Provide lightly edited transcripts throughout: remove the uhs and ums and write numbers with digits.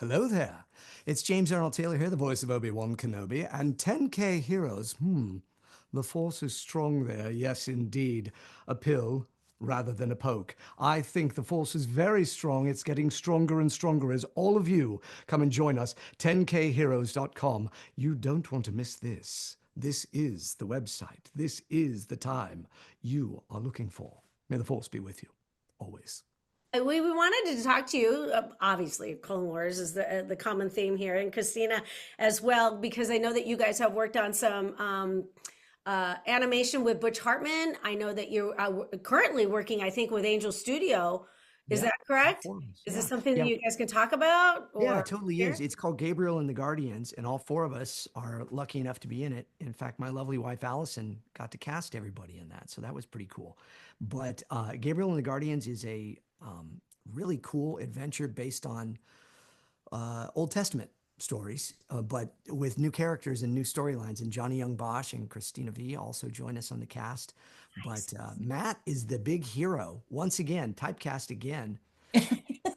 Hello there. It's James Arnold Taylor here, the voice of Obi-Wan Kenobi, and 10K heroes. The force is strong there. Yes, indeed. A pill rather than a poke. I think the force is very strong. It's getting stronger and stronger as all of you come and join us. 10kheroes.com. You don't want to miss this. This is the website. This is the time you are looking for. May the force be with you, always. We wanted to talk to you. Obviously, Clone Wars is the common theme here, and Christina as well, because I know that you guys have worked on some animation with Butch Hartman. I know that you're currently working, I think, with Angel Studio. Is that correct? Is this something that you guys can talk about? Yeah, it totally is. It's called Gabriel and the Guardians, and all four of us are lucky enough to be in it. In fact, my lovely wife, Allison, got to cast everybody in that, so that was pretty cool. But Gabriel and the Guardians is a really cool adventure based on Old Testament stories, but with new characters and new storylines. And Johnny Young Bosch and Christina V also join us on the cast. Nice. But Matt is the big hero once again, typecast again.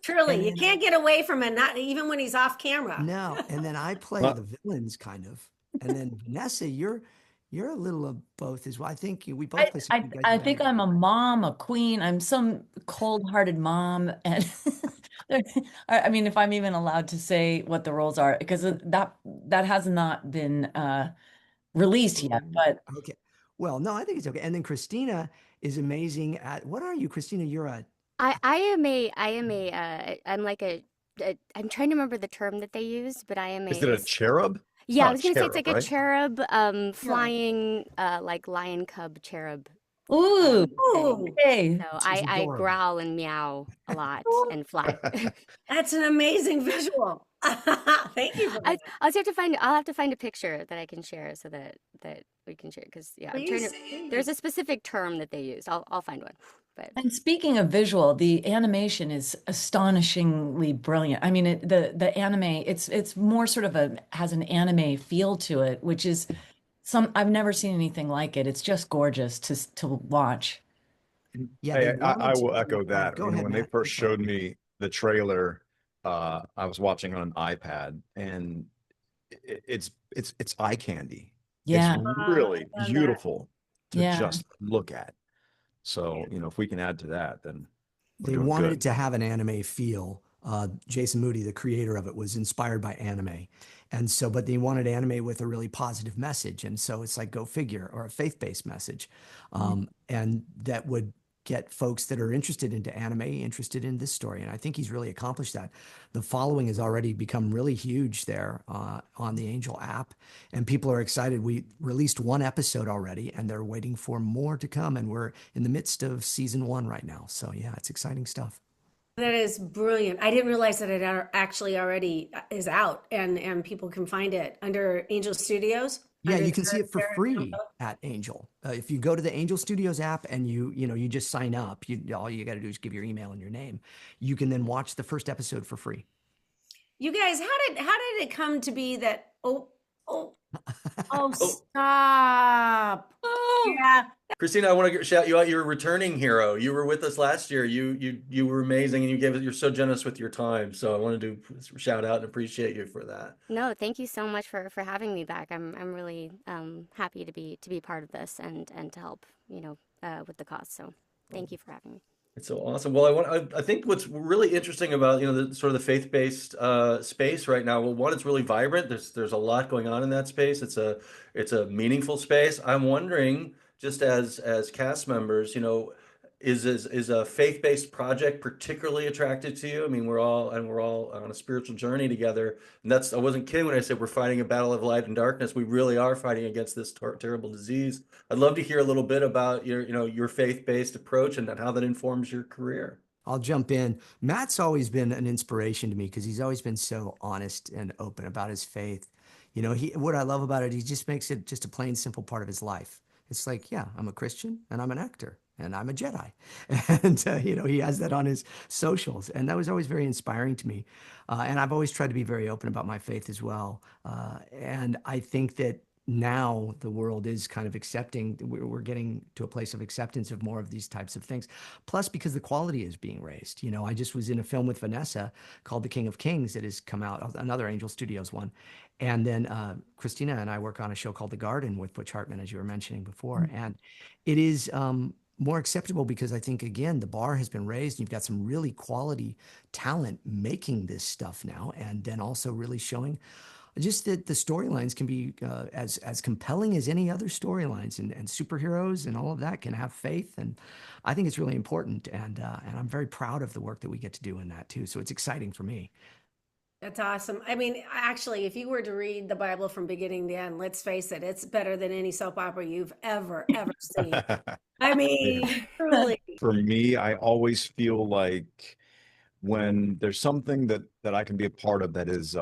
Truly, you can't get away from it, not even when he's off camera. No, and then I play the villains kind of, and then Vanessa, you're a little of both as well. I think we both play. I think I'm a mom, a queen. I'm some cold-hearted mom, and I mean, if I'm even allowed to say what the roles are, because that has not been released yet. But okay, well, no, I think it's okay. And then Christina is amazing at what are you, Christina? You're a I'm like I'm trying to remember the term that they use, but I am Is it a cherub? Yeah, I was gonna say it's like right? a cherub, flying, like lion cub cherub. ooh, okay. So I growl and meow a lot and fly. That's an amazing visual. Thank you for that. I'll have to find a picture that I can share so that we can share, because there's a specific term that they use. I'll find one. But. And speaking of visual, the animation is astonishingly brilliant. I mean, the anime, it's more sort of has an anime feel to it, which is I've never seen anything like it. It's just gorgeous to watch. Yeah, I will echo that. Go ahead, when Matt. they first showed me the trailer, I was watching on an iPad, and it's eye candy. Yeah, it's really beautiful to Yeah. just look at. So, if we can add to that, then They wanted it to have an anime feel. Jason Moody, the creator of it, was inspired by anime. And so, but they wanted anime with a really positive message. And so it's like, go figure, or a faith-based message. And that would get folks that are interested into anime interested in this story. And I think he's really accomplished that. The following has already become really huge there on the Angel app, and people are excited. We released one episode already, and they're waiting for more to come. And we're in the midst of season 1 right now. So yeah, it's exciting stuff. That is brilliant. I didn't realize that it actually already is out, and people can find it under Angel Studios. Yeah, you can see it for free at Angel. If you go to the Angel Studios app and you just sign up, all you got to do is give your email and your name. You can then watch the first episode for free. You guys, how did it come to be that? Stop! Yeah. Christina, I want to shout you out. You're a returning hero. You were with us last year. You were amazing, and you're so generous with your time. So I wanted to shout out and appreciate you for that. No, thank you so much for having me back. I'm really happy to be part of this and to help with the cause. So thank you for having me. It's so awesome. Well, I think what's really interesting about the sort of the faith-based space right now. Well, one, it's really vibrant. There's a lot going on in that space. It's a meaningful space. I'm wondering, just as cast members, is a faith-based project particularly attractive to you? I mean, we're all on a spiritual journey together, and I wasn't kidding when I said we're fighting a battle of light and darkness. We really are fighting against this terrible disease. I'd love to hear a little bit about your faith-based approach and how that informs your career. I'll jump in. Matt's always been an inspiration to me because he's always been so honest and open about his faith. What I love about it, he just makes it just a plain, simple part of his life. It's like, yeah, I'm a Christian and I'm an actor and I'm a Jedi. And, he has that on his socials. And that was always very inspiring to me. And I've always tried to be very open about my faith as well. And I think that now the world is kind of accepting, we're getting to a place of acceptance of more of these types of things. Plus, because the quality is being raised. You know, I just was in a film with Vanessa called The King of Kings that has come out, another Angel Studios one. And then Christina and I work on a show called The Garden with Butch Hartman, as you were mentioning before. And it is more acceptable because I think, again, the bar has been raised. You've got some really quality talent making this stuff now, and then also really showing just that the storylines can be as compelling as any other storylines, and superheroes and all of that can have faith. And I think it's really important. And I'm very proud of the work that we get to do in that too. So it's exciting for me. That's awesome. I mean, actually, if you were to read the Bible from beginning to end, let's face it, it's better than any soap opera you've ever seen. I mean, truly. For me, I always feel like when there's something that I can be a part of that is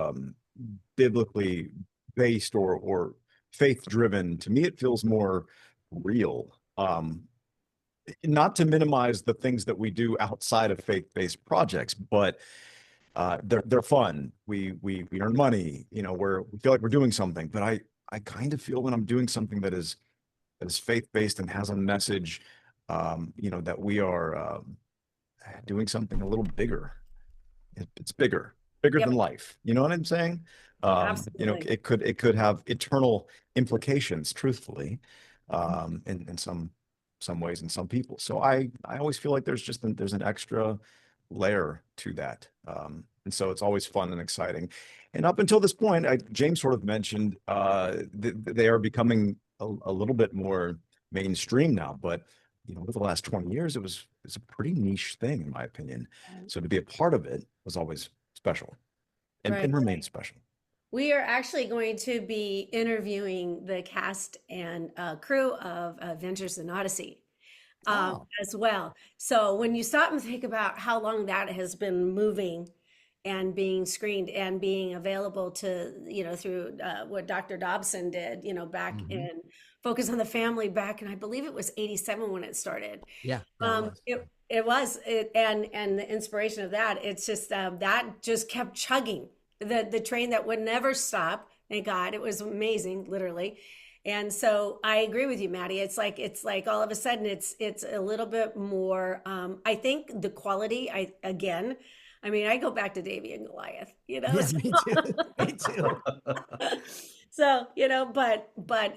biblically based or faith driven, to me it feels more real. Not to minimize the things that we do outside of faith-based projects, but they're fun. We earn money, you know, we feel like we're doing something. But I kind of feel when I'm doing something that is faith-based and has a message, you know, that we are doing something a little bigger. It's bigger Yep. than life. You know what I'm saying? You know, Absolutely. it could have eternal implications, truthfully, in some ways in some people. So I always feel like there's an extra layer to that. And so it's always fun and exciting. And up until this point, James sort of mentioned they are becoming a little bit more mainstream now, but you know, over the last 20 years, it's a pretty niche thing, in my opinion. So to be a part of it was always special Right. and remains special. We are actually going to be interviewing the cast and crew of Adventures in Odyssey Oh. as well. So when you stop and think about how long that has been moving and being screened and being available to, you know, through what Dr. Dobson did, you know, back in Focus on the Family back, and I believe it was 87 when it started. Yeah, It was, and the inspiration of that, it's just that just kept chugging the train that would never stop. Thank God, it was amazing, literally. And so I agree with you, Maddie. It's like all of a sudden it's a little bit more. I think the quality. I mean, I go back to Davy and Goliath. You know, yeah, me too. Me too. so, you know, but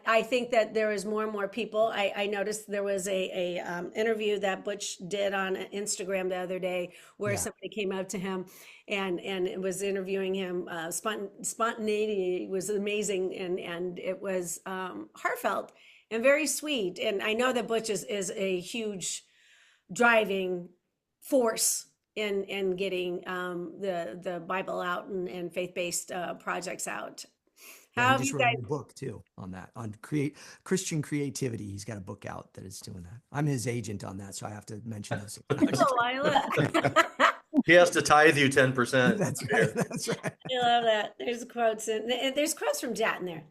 I think that there is more and more people. I noticed there was a interview that Butch did on Instagram the other day where Yeah. somebody came up to him and it was interviewing him. Spontaneity was amazing, and it was heartfelt and very sweet. And I know that Butch is a huge driving force in getting the Bible out and faith-based projects out. Yeah, How he have just you wrote guys? a book too on that, on Christian creativity. He's got a book out that is doing that. I'm his agent on that, so I have to mention those. Oh, I love He has to tithe you 10%. That's right. That's right. I love that. There's quotes and there's quotes from Jat in there.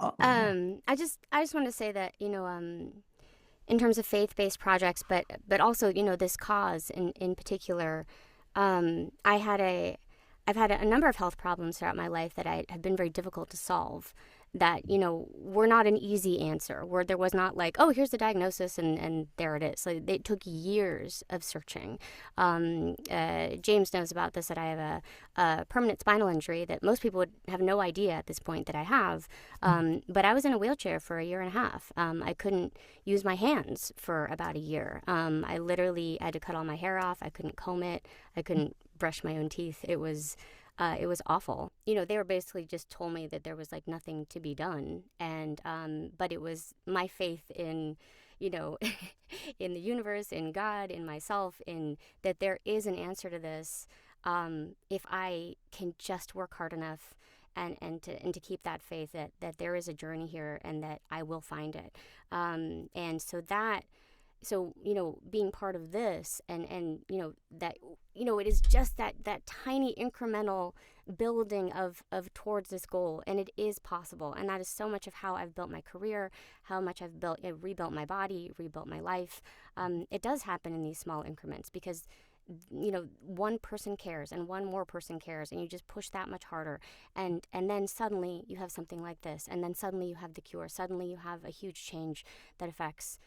Oh, yeah. I just want to say that, you know, in terms of faith-based projects, but also, you know, this cause in particular, I've had a number of health problems throughout my life that have been very difficult to solve, that, you know, were not an easy answer, where there was not like, oh, here's the diagnosis and there it is. So it took years of searching. James knows about this, that I have a permanent spinal injury that most people would have no idea at this point that I have. But I was in a wheelchair for a year and a half. I couldn't use my hands for about a year. I literally had to cut all my hair off. I couldn't comb it. I couldn't brush my own teeth. It was awful. You know, they were basically just told me that there was like nothing to be done. And, but it was my faith in, you know, in the universe, in God, in myself, in that there is an answer to this. If I can just work hard enough and to keep that faith that there is a journey here and that I will find it. And so, you know, being part of this and, you know, that, you know, it is just that tiny incremental building of towards this goal. And it is possible. And that is so much of how I've built my career, how much I've rebuilt my body, rebuilt my life. It does happen in these small increments because one person cares and one more person cares, and you just push that much harder, and then suddenly you have something like this, and then suddenly you have the cure, suddenly you have a huge change that affects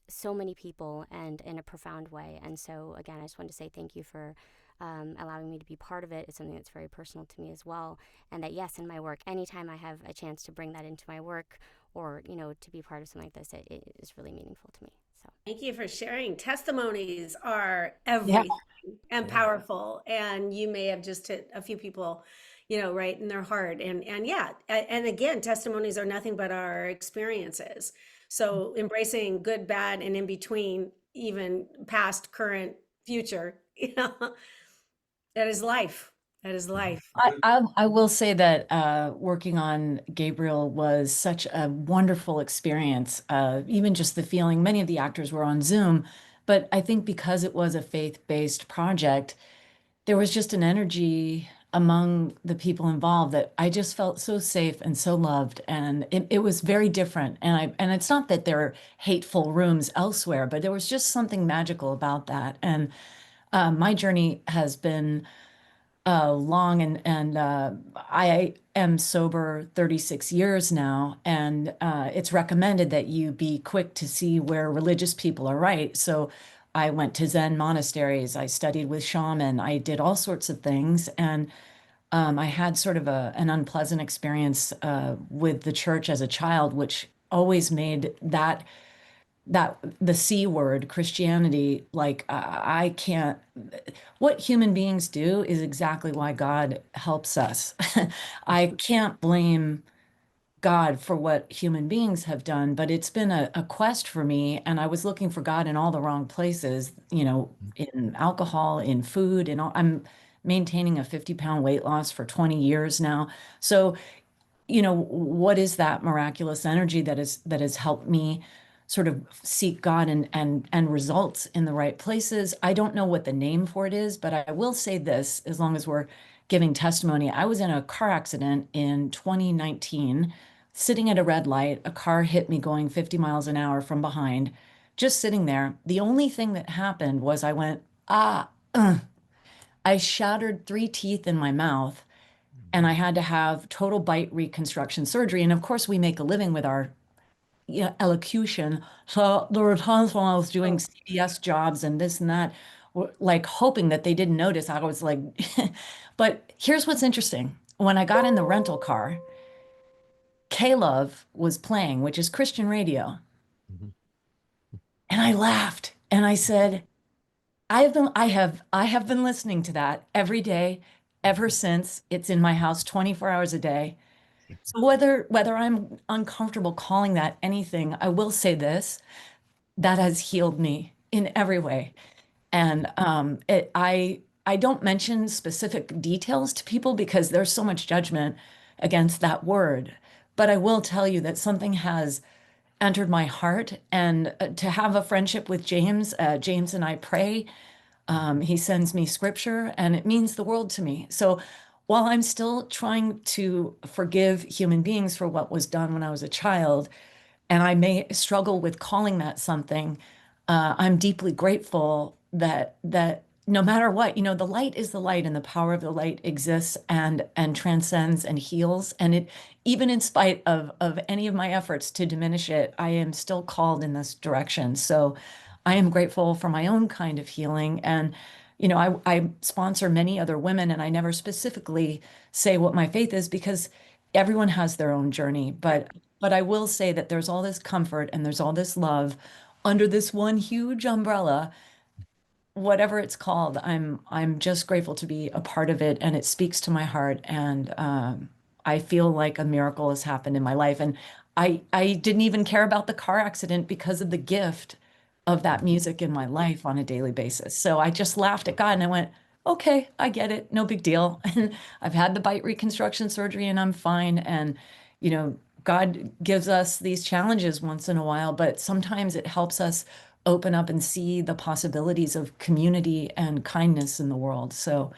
so many people and in a profound way. And so again, I just wanted to say thank you for allowing me to be part of it. It's something that's very personal to me as well, and that yes, in my work, anytime I have a chance to bring that into my work, or to be part of something like this, it is really meaningful to me. So thank you for sharing. Testimonies are Yeah. everything and powerful, and you may have just hit a few people, right in their heart. And yeah, and again, testimonies are nothing but our experiences. So embracing good, bad, and in between, even past, current, future, that is life. That is life. I will say that working on Gabriel was such a wonderful experience. Even just the feeling, many of the actors were on Zoom, but I think because it was a faith-based project, there was just an energy among the people involved that I just felt so safe and so loved. And it was very different. And it's not that there are hateful rooms elsewhere, but there was just something magical about that. And my journey has been long, and I am sober 36 years now, and it's recommended that you be quick to see where religious people are right. So I went to Zen monasteries, I studied with shaman, I did all sorts of things, and I had sort of an unpleasant experience with the church as a child, which always made that the C word, Christianity, like I can't, what human beings do is exactly why God helps us. I can't blame God for what human beings have done, but it's been a quest for me. And I was looking for God in all the wrong places, in alcohol, in food, and all. I'm maintaining a 50-pound weight loss for 20 years now. So what is that miraculous energy that has helped me sort of seek God and results in the right places? I don't know what the name for it is, but I will say this, as long as we're giving testimony. I was in a car accident in 2019, sitting at a red light. A car hit me going 50 miles an hour from behind, just sitting there. The only thing that happened was I went, I shattered 3 teeth in my mouth, and I had to have total bite reconstruction surgery. And of course, we make a living with our elocution. So there were times when I was doing CBS jobs and this and that, like hoping that they didn't notice. I was like, but here's what's interesting. When I got in the rental car, K-Love was playing, which is Christian radio. And I laughed and I said, I have been listening to that every day ever since. It's in my house 24 hours a day. So whether I'm uncomfortable calling that anything, I will say this, that has healed me in every way. And I don't mention specific details to people because there's so much judgment against that word. But I will tell you that something has entered my heart, and to have a friendship with James, James and I pray. He sends me scripture, and it means the world to me. So while I'm still trying to forgive human beings for what was done when I was a child, and I may struggle with calling that something, I'm deeply grateful that no matter what, the light is the light, and the power of the light exists and transcends and heals. And it, even in spite of any of my efforts to diminish it, I am still called in this direction. So I am grateful for my own kind of healing. And I sponsor many other women, and I never specifically say what my faith is because everyone has their own journey. But I will say that there's all this comfort and there's all this love under this one huge umbrella, whatever it's called. I'm just grateful to be a part of it, and it speaks to my heart. And I feel like a miracle has happened in my life. And I didn't even care about the car accident because of the gift of that music in my life on a daily basis. So I just laughed at God and I went, okay, I get it. No big deal. And I've had the bite reconstruction surgery and I'm fine. And, God gives us these challenges once in a while, but sometimes it helps us open up and see the possibilities of community and kindness in the world. So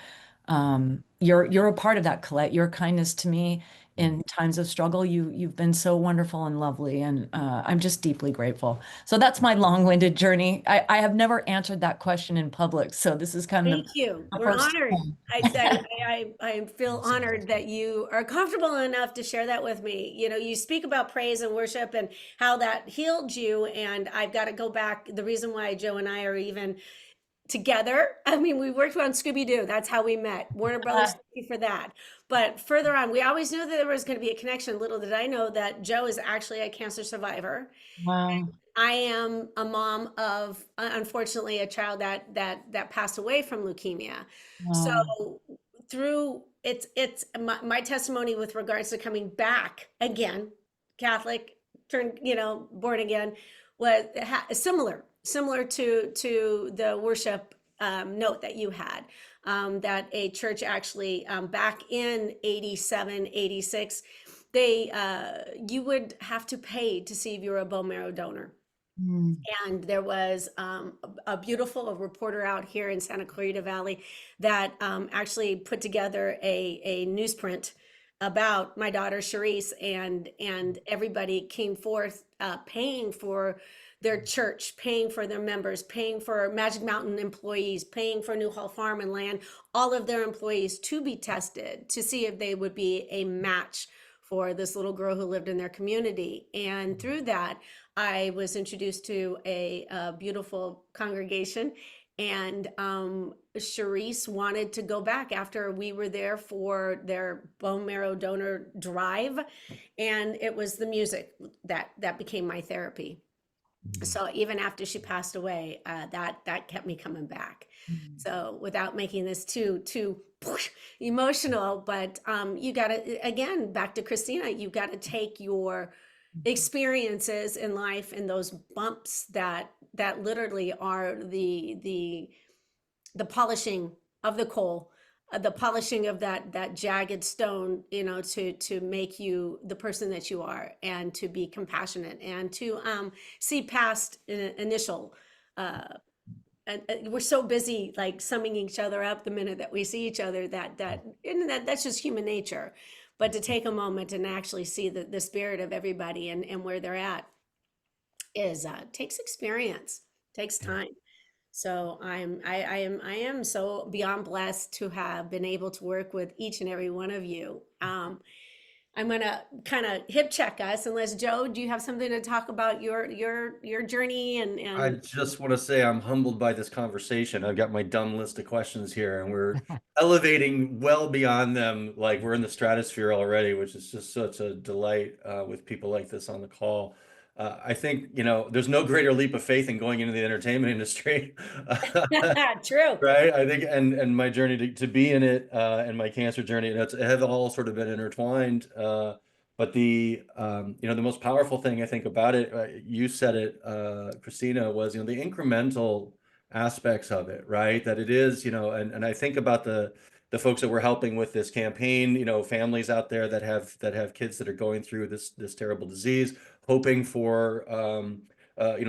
you're a part of that, Collette. Your kindness to me in times of struggle. You've been so wonderful and lovely, and I'm just deeply grateful. So that's my long-winded journey. I have never answered that question in public, so this is kind of Thank you. the We're first honored. time. I feel honored that you are comfortable enough to share that with me. You know, you speak about praise and worship and how that healed you. And I've got to go back. The reason why Joe and I are even together, I mean, we worked on Scooby-Doo. That's how we met. Warner Brothers, thank you for that. But further on, we always knew that there was going to be a connection. Little did I know that Joe is actually a cancer survivor. Wow. I am a mom of, unfortunately, a child that passed away from leukemia. Wow. So through it's my testimony with regards to coming back again, Catholic, turned, born again, was similar to the worship note that you had, that a church actually, back in 87, 86, you would have to pay to see if you were a bone marrow donor. Mm. And there was a beautiful reporter out here in Santa Clarita Valley that actually put together a newsprint about my daughter Charisse, and everybody came forth paying for their church, paying for their members, paying for Magic Mountain employees, paying for New Hall Farm and Land, all of their employees to be tested to see if they would be a match for this little girl who lived in their community. And through that, I was introduced to a beautiful congregation, and Charisse wanted to go back after we were there for their bone marrow donor drive, and it was the music that became my therapy. So even after she passed away, that kept me coming back. So without making this too emotional, but you got to, again, back to Christina, you got to take your experiences in life and those bumps that literally are the polishing of the coal, the polishing of that jagged stone, to make you the person that you are, and to be compassionate, and to see past initial and we're so busy like summing each other up the minute that we see each other, that's just human nature. But to take a moment and actually see the spirit of everybody and where they're at is takes experience, takes time. So I am so beyond blessed to have been able to work with each and every one of you. I'm gonna kind of hip check us, unless Joe, do you have something to talk about your journey I and just want to say I'm humbled by this conversation. I've got my dumb list of questions here, and we're elevating well beyond them. Like we're in the stratosphere already, which is just such a delight with people like this on the call. I think, there's no greater leap of faith in going into the entertainment industry. True. Right. I think, and my journey to be in it, and my cancer journey, it have all sort of been intertwined. But the most powerful thing I think about it, you said it, Christina, was, the incremental aspects of it, right? That it is, and I think about the folks that we're helping with this campaign, families out there that have kids that are going through this terrible disease, hoping for,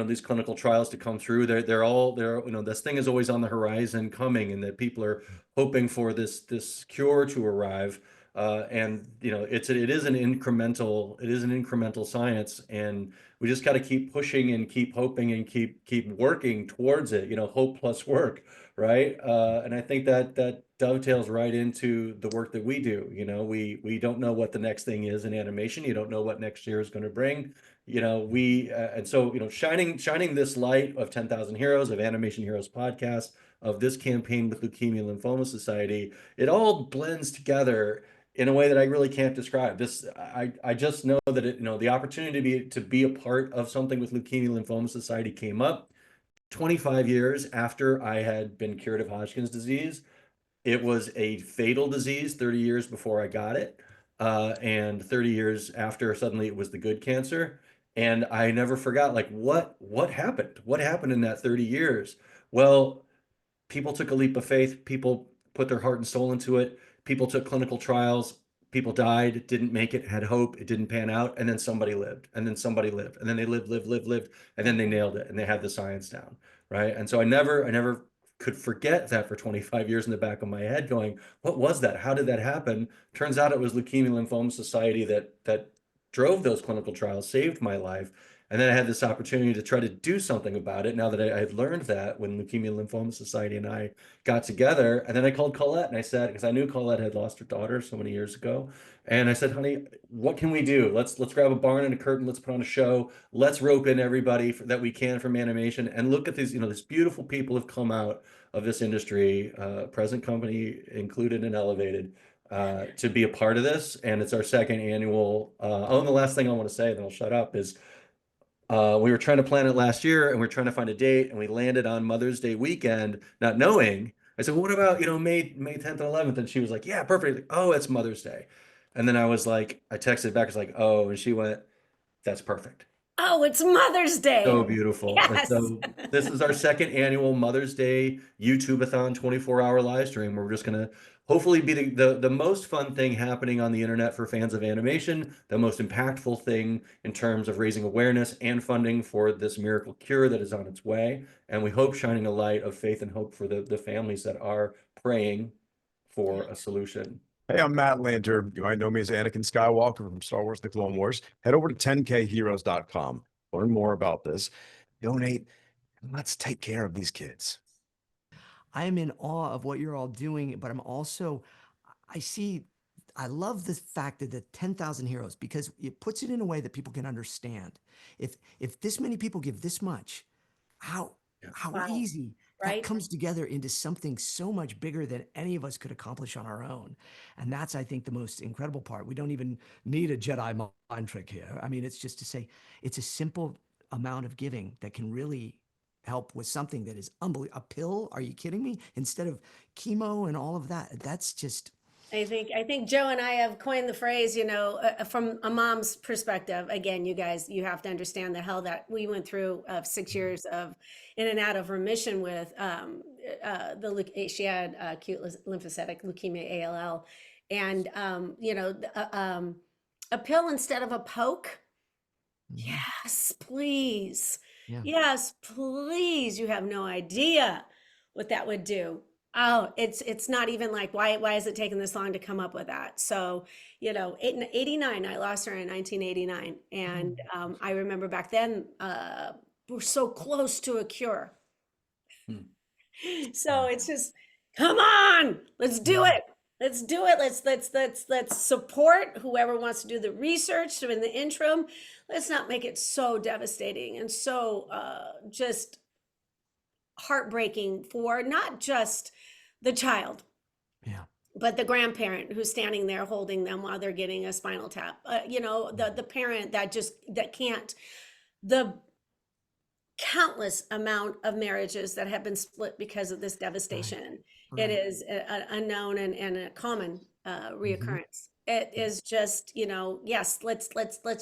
these clinical trials to come through. This thing is always on the horizon coming, and that people are hoping for this cure to arrive. And it is an incremental science, and we just got to keep pushing and keep hoping and keep working towards it. Hope plus work, right? And I think that dovetails right into the work that we do. We don't know what the next thing is in animation. You don't know what next year is going to bring. And so shining this light of 10,000 Heroes, of Animation Heroes podcast, of this campaign with Leukemia Lymphoma Society, it all blends together in a way that I really can't describe. I just know that the opportunity to be a part of something with Leukemia Lymphoma Society came up 25 years after I had been cured of Hodgkin's disease. It was a fatal disease 30 years before I got it. And 30 years after, suddenly it was the good cancer. And I never forgot, like, what happened? What happened in that 30 years? Well, people took a leap of faith. People put their heart and soul into it. People took clinical trials. People died, didn't make it, had hope, it didn't pan out, and then somebody lived, and then somebody lived, and then they lived, and then they nailed it, and they had the science down, right? And so I never could forget that for 25 years in the back of my head going, what was that? How did that happen? Turns out it was Leukemia Lymphoma Society that drove those clinical trials, saved my life. And then I had this opportunity to try to do something about it now that I had learned that when Leukemia Lymphoma Society and I got together. And then I called Collette and I said, because I knew Collette had lost her daughter so many years ago. And I said, honey, what can we do? Let's grab a barn and a curtain. Let's put on a show. Let's rope in everybody that we can from animation and look at these, these beautiful people have come out of this industry, present company included and elevated, to be a part of this. And it's our second annual. And the last thing I want to say, then I'll shut up, is we were trying to plan it last year and we were trying to find a date and we landed on Mother's Day weekend, not knowing. I said, well, what about, May 10th and 11th? And she was like, yeah, perfect. Like, oh, it's Mother's Day. And then I was like, I texted back, I was like, oh, and she went, that's perfect. Oh, it's Mother's Day. So beautiful. And Yes. so this is our second annual Mother's Day YouTube-a-thon 24-hour live stream. We're just going to hopefully be the most fun thing happening on the internet for fans of animation, the most impactful thing in terms of raising awareness and funding for this miracle cure that is on its way. And we hope shining a light of faith and hope for the families that are praying for a solution. Hey, I'm Matt Lanter. You might know me as Anakin Skywalker from Star Wars: The Clone Wars. Head over to 10kheroes.com. Learn more about this. Donate, and let's take care of these kids. I am in awe of what you're all doing, but I'm also, I love the fact that the 10,000 heroes, because it puts it in a way that people can understand. If this many people give this much, how Wow. easy Right? that comes together into something so much bigger than any of us could accomplish on our own. And that's, I think, the most incredible part. We don't even need a Jedi mind trick here. I mean, it's just to say it's a simple amount of giving that can really help with something that is unbelievable. A pill? Are you kidding me? Instead of chemo and all of that. That's just, I think Joe and I have coined the phrase, from a mom's perspective. Again, you guys, you have to understand the hell that we went through of 6 years of in and out of remission with she had acute lymphocytic leukemia, ALL, and a pill instead of a poke. Yes, please. yeah. Yes, please. You have no idea what that would do. Oh, it's not even like, why is it taking this long to come up with that? So, in 89, I lost her in 1989. And I remember back then, we're so close to a cure. So it's just, come on, let's do it. Let's do it. Let's support whoever wants to do the research. So in the interim, let's not make it so devastating and so just heartbreaking for not just the child, but the grandparent who's standing there holding them while they're getting a spinal tap. The parent that can't. The countless amount of marriages that have been split because of this devastation. Right. It is a known and a common reoccurrence. It is just, yes, let's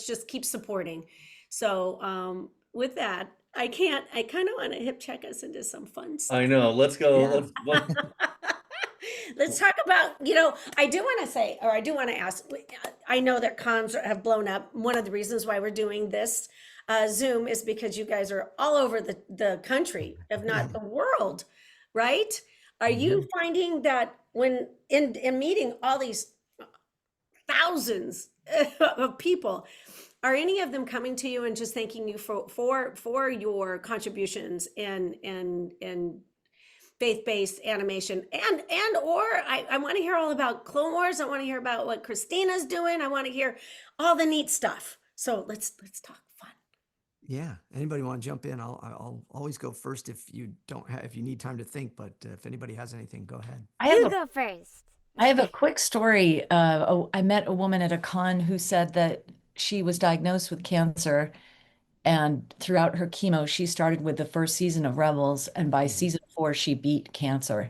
just keep supporting. So with that, I kind of want to hip check us into some fun stuff. I know. Let's go. Yeah. Let's talk about, I do want to say, or I do want to ask, I know that cons have blown up. One of the reasons why we're doing this Zoom is because you guys are all over the country, if not the world, right? Are you finding that when in meeting all these thousands of people, are any of them coming to you and just thanking you for your contributions in faith-based animation or I want to hear all about Clone Wars. I want to hear about what Christina's doing. I want to hear all the neat stuff. So let's talk fun. Yeah. Anybody want to jump in? I'll always go first if you need time to think, but if anybody has anything, go ahead. You go first. I have a quick story. I met a woman at a con who said that she was diagnosed with cancer, and throughout her chemo, she started with the first season of Rebels, and by season 4, she beat cancer.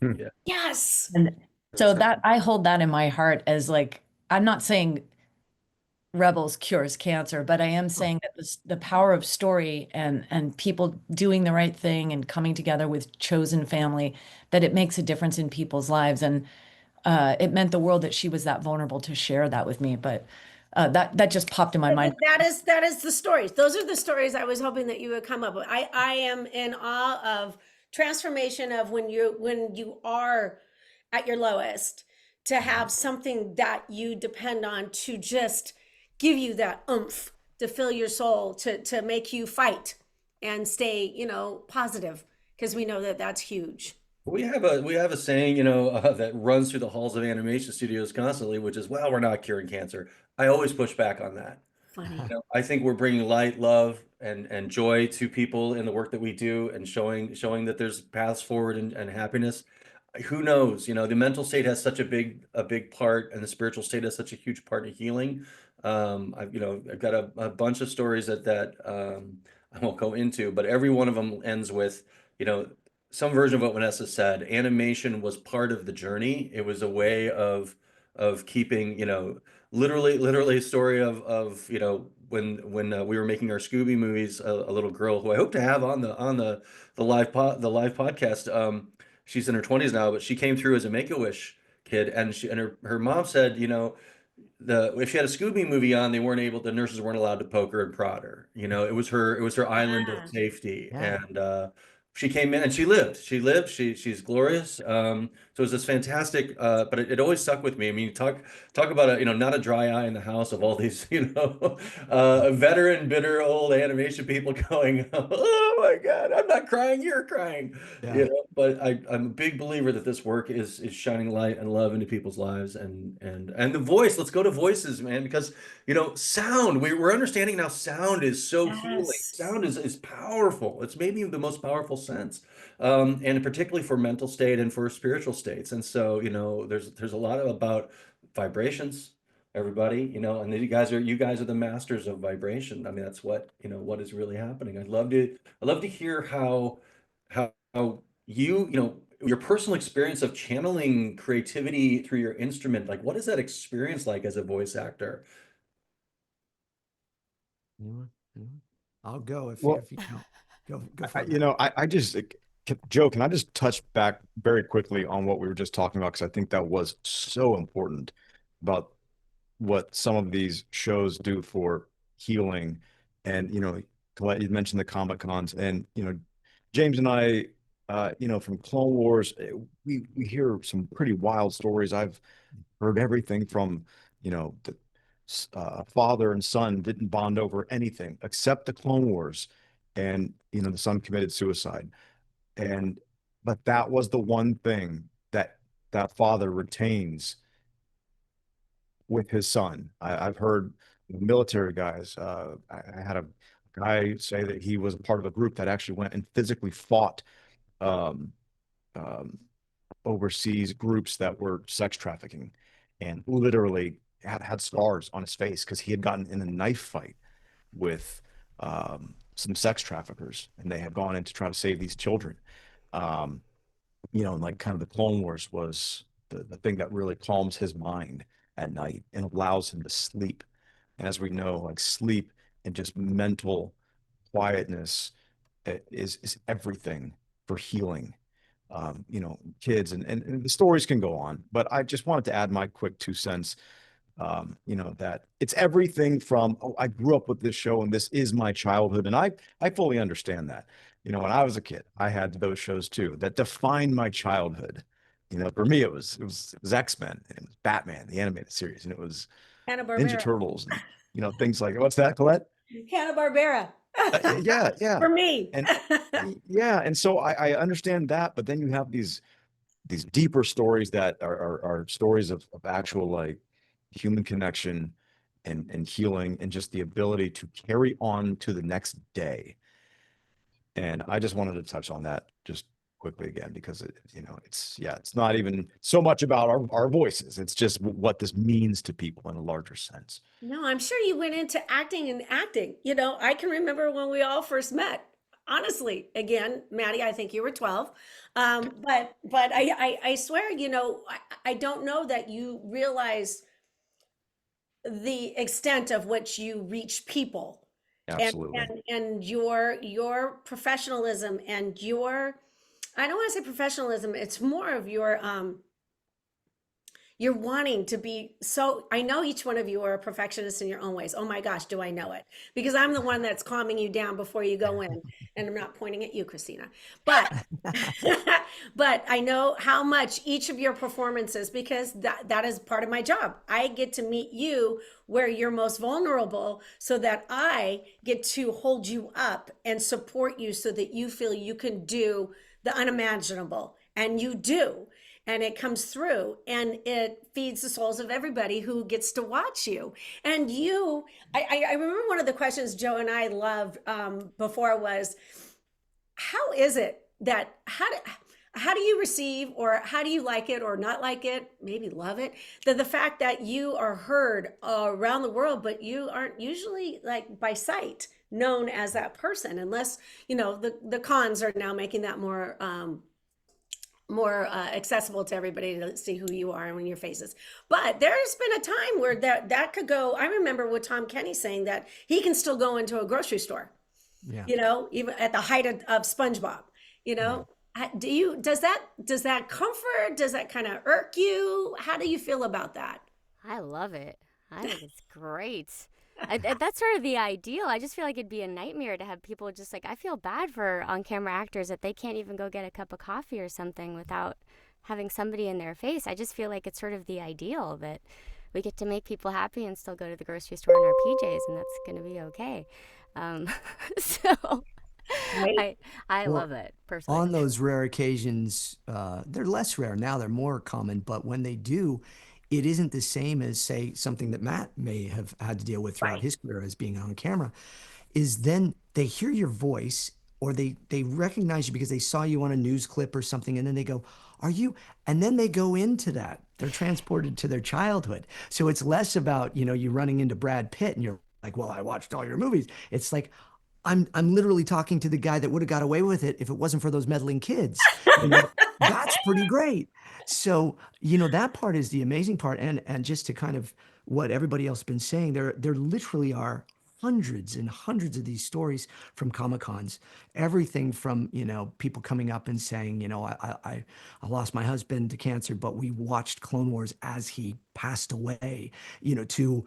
Yeah. Yes. And so that I hold that in my heart as like, I'm not saying Rebels cures cancer, but I am saying that the power of story and people doing the right thing and coming together with chosen family, that it makes a difference in people's lives. And it meant the world that she was that vulnerable to share that with me. But that just popped in my mind. That is the stories. Those are the stories I was hoping that you would come up with. I am in awe of transformation of when you are at your lowest, to have something that you depend on to just give you that oomph, to fill your soul, to make you fight and stay, positive, because we know that that's huge. We have a saying, that runs through the halls of animation studios constantly, which is, "Well, we're not curing cancer." I always push back on that. Funny. I think we're bringing light, love, and joy to people in the work that we do, and showing that there's paths forward, and happiness. Who knows? The mental state has such a big part, and the spiritual state has such a huge part in healing. I've got a bunch of stories that I won't go into, but every one of them ends with, you know, some version of what Vanessa said. Animation was part of the journey. It was a way of keeping, literally a story of when we were making our Scooby movies, a little girl who I hope to have on the live podcast. She's in her 20s now, but she came through as a Make-A-Wish kid, and her mom said, if she had a Scooby movie on, the nurses weren't allowed to poke her and prod her. It was her island of Ah, safety. Yeah. And she came in and she lived. She's glorious. So it was this fantastic, but it always stuck with me. I mean, talk about not a dry eye in the house of all these, veteran, bitter old animation people going, "Oh my God, I'm not crying, you're crying." Yeah. But I'm a big believer that this work is shining light and love into people's lives, and the voice. Let's go to voices, man, because sound. We're understanding now. Sound is so healing. yes. Sound is powerful. It's maybe the most powerful sense, and particularly for mental state and for spiritual states. And so there's a lot about vibrations, everybody. And you guys are the masters of vibration. I mean, that's what is really happening. I'd love to hear how your personal experience of channeling creativity through your instrument, like what is that experience like as a voice actor? You want- I'll go Well, if you go for I, it, you Matt. know, I just, Joe, can I just touch back very quickly on what we were just talking about? Because I think that was so important about what some of these shows do for healing. And, Colette, you mentioned the Comic Cons, and, James and I, from Clone Wars, we hear some pretty wild stories. I've heard everything from, the father and son didn't bond over anything except the Clone Wars, and the son committed suicide. And but that was the one thing that that father retains with his son. I've heard military guys. I had a guy say that he was a part of a group that actually went and physically fought um, um, overseas groups that were sex trafficking, and literally had scars on his face because he had gotten in a knife fight with some sex traffickers, and they had gone in to try to save these children. Um, and like kind of the Clone Wars was the thing that really calms his mind at night and allows him to sleep. And as we know, like sleep and just mental quietness is everything for healing. Kids and the stories can go on, but I just wanted to add my quick 2 cents. That it's everything from, oh, I grew up with this show and this is my childhood. And I fully understand that. When I was a kid, I had those shows too that defined my childhood. For me, it was X-Men, and it was Batman, the animated series, and it was Ninja Hanna-Barbera. Turtles, and things like, what's that, Colette? Hanna-Barbera. Yeah, yeah. For me. And yeah, and so I understand that, but then you have these deeper stories that are stories of actual like human connection and healing and just the ability to carry on to the next day. And I just wanted to touch on that just quickly again, because it's not even so much about our voices. It's just what this means to people in a larger sense. No, I'm sure you went into acting and acting. I can remember when we all first met. Honestly, again, Maddie, I think you were 12. But I swear, I don't know that you realize the extent of which you reach people, and Absolutely. your professionalism and I don't want to say professionalism, it's more of you're wanting to be so, I know each one of you are a perfectionist in your own ways. Oh my gosh, do I know it? Because I'm the one that's calming you down before you go in. And I'm not pointing at you, Christina. But but I know how much each of your performances, because that is part of my job. I get to meet you where you're most vulnerable so that I get to hold you up and support you so that you feel you can do the unimaginable. And you do. And it comes through and it feeds the souls of everybody who gets to watch you. And you, I remember one of the questions Joe and I loved before was, how is it that, how do you receive, or how do you like it or not like it, maybe love it, the fact that you are heard around the world, but you aren't usually, like, by sight known as that person, unless, you know, the cons are now making that more accessible to everybody to see who you are and when your faces. But there's been a time where that could go. I remember with Tom Kenny saying that he can still go into a grocery store, Yeah. you know, even at the height of SpongeBob, you know. Does that comfort? Does that kind of irk you? How do you feel about that? I love it. I think it's great. That's sort of the ideal. I just feel like it'd be a nightmare to have people just like, I feel bad for on-camera actors that they can't even go get a cup of coffee or something without having somebody in their face. I just feel like it's sort of the ideal that we get to make people happy and still go to the grocery store in our PJs, and that's going to be okay. So Right? I Well, love it personally. on those rare occasions, they're less rare now, they're more common, but when they do, it isn't the same as, say, something that Matt may have had to deal with throughout Right. his career as being on camera, is then they hear your voice, or they recognize you because they saw you on a news clip or something, and then they go, are you? And then they go into that. They're transported to their childhood. So it's less about, you know, you running into Brad Pitt and you're like, well, I watched all your movies. It's like, I'm literally talking to the guy that would have got away with it if it wasn't for those meddling kids. You know, that's pretty great. So, you know, that part is the amazing part. And just to kind of what everybody else has been saying, there literally are hundreds and hundreds of these stories from Comic-Cons. Everything from, you know, people coming up and saying, you know, I lost my husband to cancer, but we watched Clone Wars as he passed away, you know, to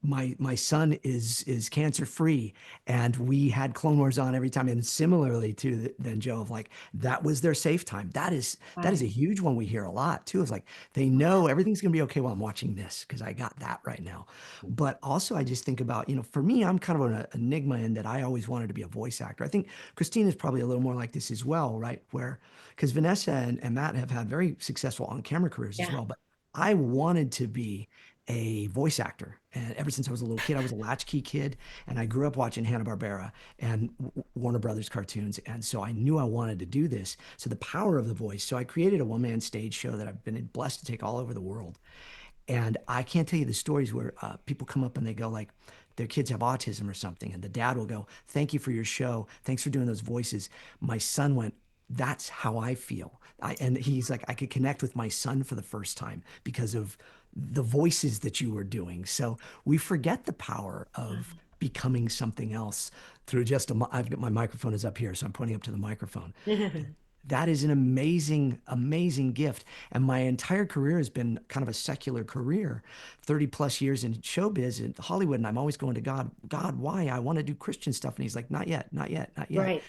my son is cancer free, and we had Clone Wars on every time. And similarly to then Joe, of like, that was their safe time. That is a huge one we hear a lot too. Is like, they know everything's gonna be okay while I'm watching this because I got that right now. But also I just think about, you know, for me, I'm kind of an enigma in that I always wanted to be a voice actor. I think Christine is probably a little more like this as well, right? Where, because Vanessa and Matt have had very successful on-camera careers as Yeah. well, but I wanted to be a voice actor. And ever since I was a little kid, I was a latchkey kid, and I grew up watching Hanna-Barbera and Warner Brothers cartoons. And so I knew I wanted to do this. So the power of the voice. So I created a one-man stage show that I've been blessed to take all over the world. And I can't tell you the stories where people come up and they go like, their kids have autism or something, and the dad will go, "Thank you for your show. Thanks for doing those voices." My son went, "That's how I feel." And he's like, "I could connect with my son for the first time because of the voices that you were doing." So we forget the power of becoming something else through just I've got, my microphone is up here, so I'm pointing up to the microphone. That is an amazing, amazing gift. And my entire career has been kind of a secular career, 30 plus years in showbiz in Hollywood. And I'm always going to God, God, why? I want to do Christian stuff. And he's like, not yet, not yet, not yet. Right.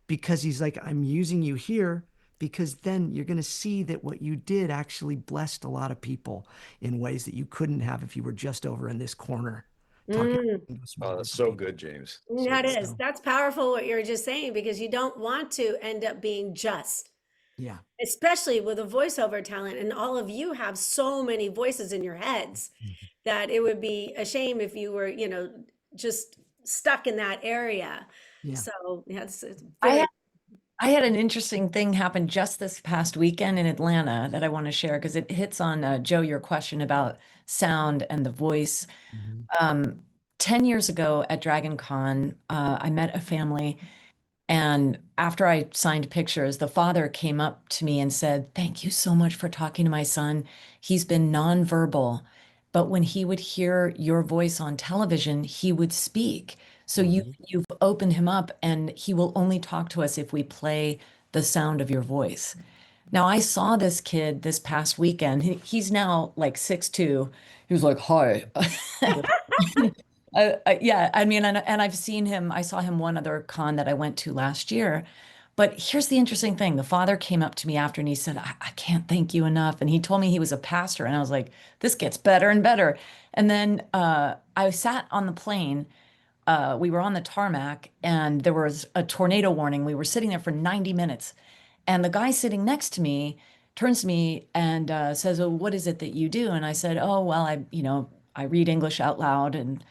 Because he's like, I'm using you here because then you're going to see that what you did actually blessed a lot of people in ways that you couldn't have if you were just over in this corner talking Mm. to a small Oh, group that's of so people. good, James. So That good. is, that's powerful what you're just saying, because you don't want to end up being just, Yeah. especially with a voiceover talent. And all of you have so many voices in your heads that it would be a shame if you were, you know, just stuck in that area. Yeah. So yeah, it's I very, had, I had an interesting thing happen just this past weekend in Atlanta that I want to share because it hits on, Joe, your question about sound and the voice. Mhm. 10 years ago at Dragon Con, I met a family, and after I signed pictures, the father came up to me and said, "Thank you so much for talking to my son. He's been nonverbal, but when he would hear your voice on television, he would speak. So Mhm. you've opened him up, and he will only talk to us if we play the sound of your voice." Now, I saw this kid this past weekend. He's now like 6'2". He was like, "Hi." Yeah, I mean, and I've seen him. I saw him one other con that I went to last year. But here's the interesting thing. The father came up to me after and he said, I can't thank you enough. And he told me he was a pastor. And I was like, this gets better and better. And then I sat on the plane. We were on the tarmac and there was a tornado warning. We were sitting there for 90 minutes. And the guy sitting next to me turns to me and says, "Oh, what is it that you do?" And I said, "Oh, well, I read English out loud and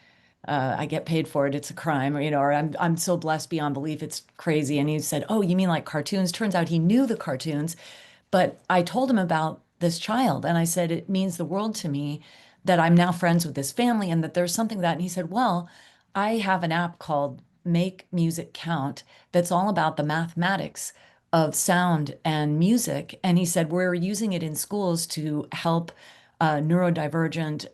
I get paid for it. It's a crime, or I'm so blessed beyond belief. It's crazy." And he said, "Oh, you mean like cartoons?" Turns out he knew the cartoons, but I told him about this child and I said, "It means the world to me that I'm now friends with this family and that there's something that," and he said, "Well, I have an app called Make Music Count that's all about the mathematics of sound and music." And he said, "We're using it in schools to help neurodivergent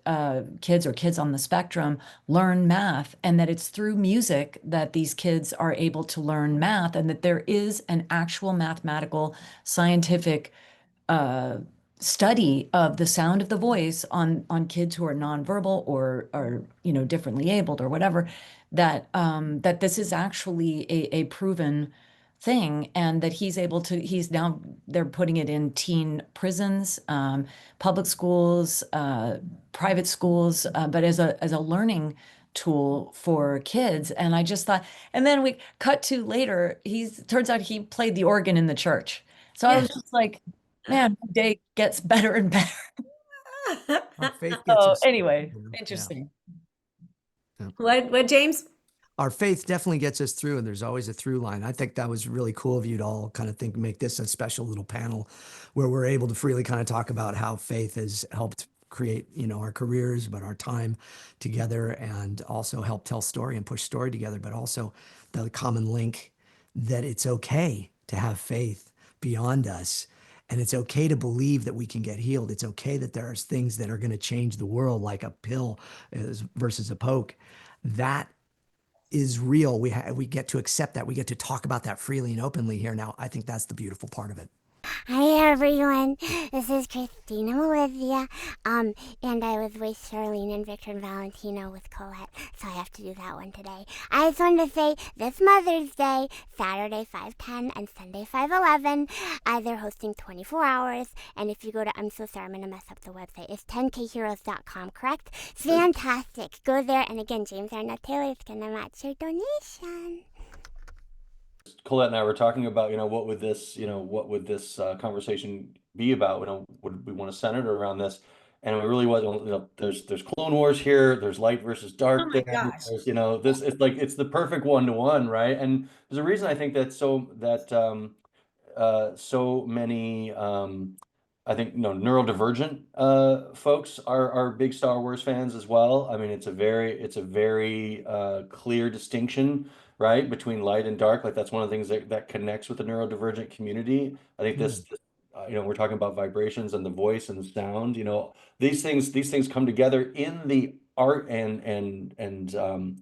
kids or kids on the spectrum learn math, and that it's through music that these kids are able to learn math, and that there is an actual mathematical, scientific uh, study of the sound of the voice on kids who are nonverbal or differently abled or whatever, that this is actually a proven thing, and that he's now they're putting it in teen prisons, public schools, private schools, but as a learning tool for kids. And I just thought, and then we cut to later, turns out he played the organ in the church. So I was just like, man, my day gets better and better. Our faith gets So us. anyway, Yeah. interesting. Yeah. What, James? Our faith definitely gets us through, and there's always a through line. I think that was really cool of you to all kind of make this a special little panel where we're able to freely kind of talk about how faith has helped create, our careers, but our time together, and also help tell story and push story together, but also the common link that it's okay to have faith beyond us. And it's okay to believe that we can get healed. It's okay that there are things that are going to change the world, like a pill versus a poke. That is real. We get to accept that. We get to talk about that freely and openly here now. I think that's the beautiful part of it. Hi everyone, this is Christina Olivia, and I was with Charlene and Victor and Valentino with Collette, so I have to do that one today. I just wanted to say, this Mother's Day, Saturday 5:10 and Sunday 5:11, they're hosting 24 hours, and if you go to, I'm so sorry, I'm going to mess up the website, it's 10kheroes.com, correct? It's fantastic. Go there, and again, James Arnett Taylor is going to match your donation. Colette and I were talking about, what would this conversation be about? Would we want to center it around this? And it really was, there's Clone Wars here, there's light versus Oh dark my there, gosh. there's, it's the perfect one-to-one, right? And there's a reason I think so many I think neurodivergent folks are big Star Wars fans as well. I mean, it's a very clear distinction, right, between light and dark. Like, that's one of the things that connects with the neurodivergent community. I think we're talking about vibrations and the voice and the sound. These things come together in the art and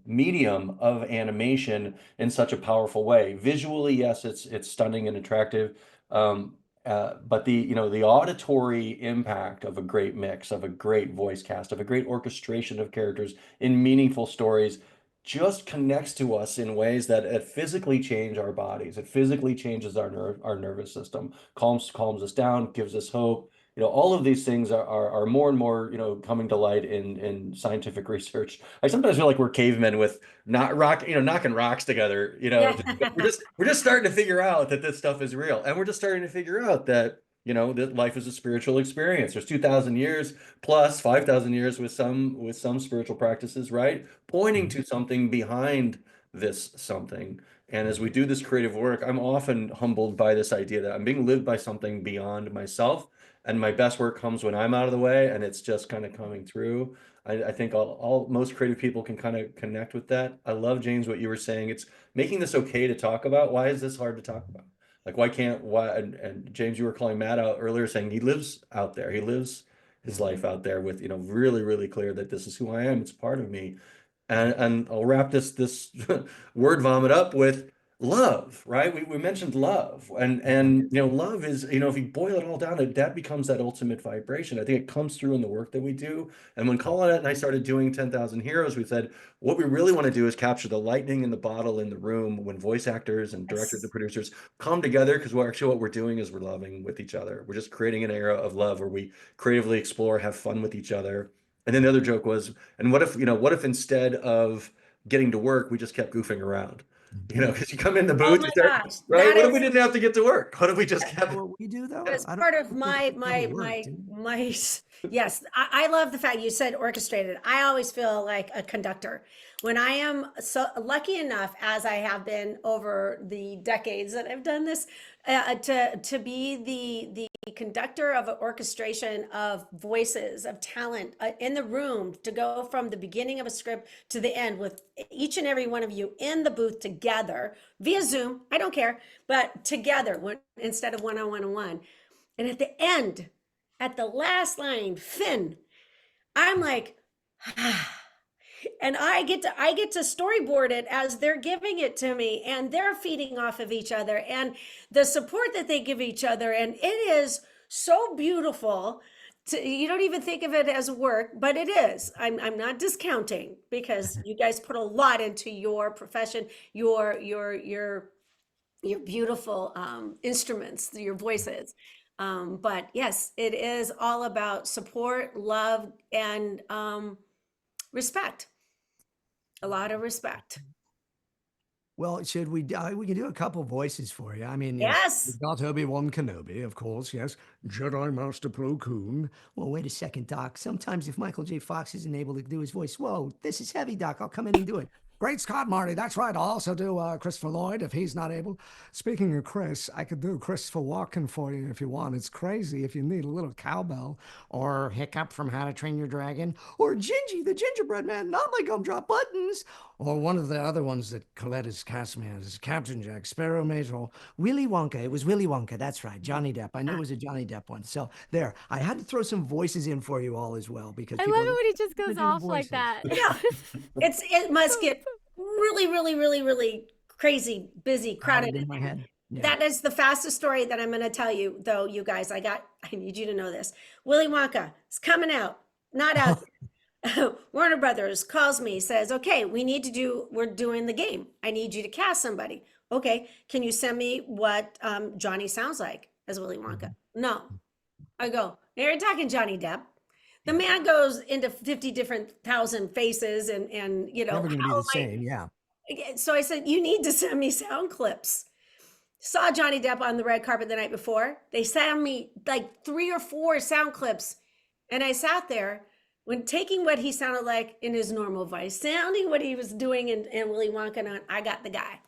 medium of animation in such a powerful way. Visually, yes, it's stunning and attractive. But the auditory impact of a great mix, of a great voice cast, of a great orchestration of characters in meaningful stories just connects to us in ways that it physically change our bodies. It physically changes our nervous system, calms us down, gives us hope. All of these things are more and more, coming to light in scientific research. I sometimes feel like we're cavemen with not rock, knocking rocks together. Yeah. We're just starting to figure out that this stuff is real, and we're just starting to figure out that that life is a spiritual experience. There's 2,000 years plus 5,000 years with some spiritual practices, right, pointing to something behind this something. And as we do this creative work, I'm often humbled by this idea that I'm being lived by something beyond myself, and my best work comes when I'm out of the way, and it's just kind of coming through. I think most creative people can kind of connect with that. I love, James, what you were saying. It's making this okay to talk about. Why is this hard to talk about? Like, and James, you were calling Matt out earlier, saying he lives out there. He lives his life out there with, really, really clear that this is who I am. It's part of me. And I'll wrap this word vomit up with, love, right? We mentioned love, and love is, if you boil it all down, that becomes that ultimate vibration. I think it comes through in the work that we do. And when Collette and I started doing 10,000 Heroes, we said what we really want to do is capture the lightning in the bottle in the room when voice actors and directors and producers come together, because what we're doing is we're loving with each other. We're just creating an era of love where we creatively explore, have fun with each other. And then the other joke was, and what if instead of getting to work, we just kept goofing around? Because you come in the Oh booth, my you start, gosh, right? that What if is we didn't have to get to work? What if we just kept? What we do though? as I don't part of think my it ever worked, my did it? my yes, I love the fact you said orchestrated. I always feel like a conductor when I am so lucky enough, as I have been over the decades that I've done this, to be the conductor of an orchestration of voices of talent in the room, to go from the beginning of a script to the end with each and every one of you in the booth together via Zoom. I don't care, but together instead of one-on-one. And at the end, at the last line, Finn, I'm like, and I get to storyboard it as they're giving it to me, and they're feeding off of each other and the support that they give each other. And it is so beautiful. You don't even think of it as work, but it is. I'm not discounting, because you guys put a lot into your profession, your beautiful instruments, your voices. But yes, it is all about support, love, and respect. A lot of respect. Well, should we? We can do a couple voices for you. I mean, Yes. we've got Obi-Wan Kenobi, of course. Yes, Jedi Master Plo Koon. Well, wait a second, Doc. Sometimes if Michael J. Fox isn't able to do his voice, whoa, this is heavy, Doc. I'll come in and do it. Great Scott, Marty. That's right. I'll also do Christopher Lloyd if he's not able. Speaking of Chris, I could do Christopher Walken for you if you want. It's crazy if you need a little cowbell, or Hiccup from How to Train Your Dragon, or Gingy, the gingerbread man, not my gumdrop buttons, or one of the other ones that Collette is cast me as, Captain Jack Sparrow Major, Willy Wonka. It was Willy Wonka. That's right. Johnny Depp. I knew it was a Johnny Depp one. So there, I had to throw some voices in for you all as well, because I people love it when he just "Who goes do the off like voices?" that. Yeah. It must get really, really, really, really crazy, busy, crowded in my head. Yeah. That is the fastest story that I'm going to tell you, though, you guys. I need you to know this. Willy Wonka is coming out, not out. Warner Brothers calls me, says, okay, we're doing the game. I need you to cast somebody. Okay, can you send me what Johnny sounds like as Willy Wonka? No. I go, you're talking Johnny Depp. The man goes into 50 different thousand faces and Never going to be the same. Yeah. So I said, you need to send me sound clips. Saw Johnny Depp on the red carpet the night before. They sent me like 3 or 4 sound clips. And I sat there when taking what he sounded like in his normal voice, sounding what he was doing in Willy Wonka, and I got the guy.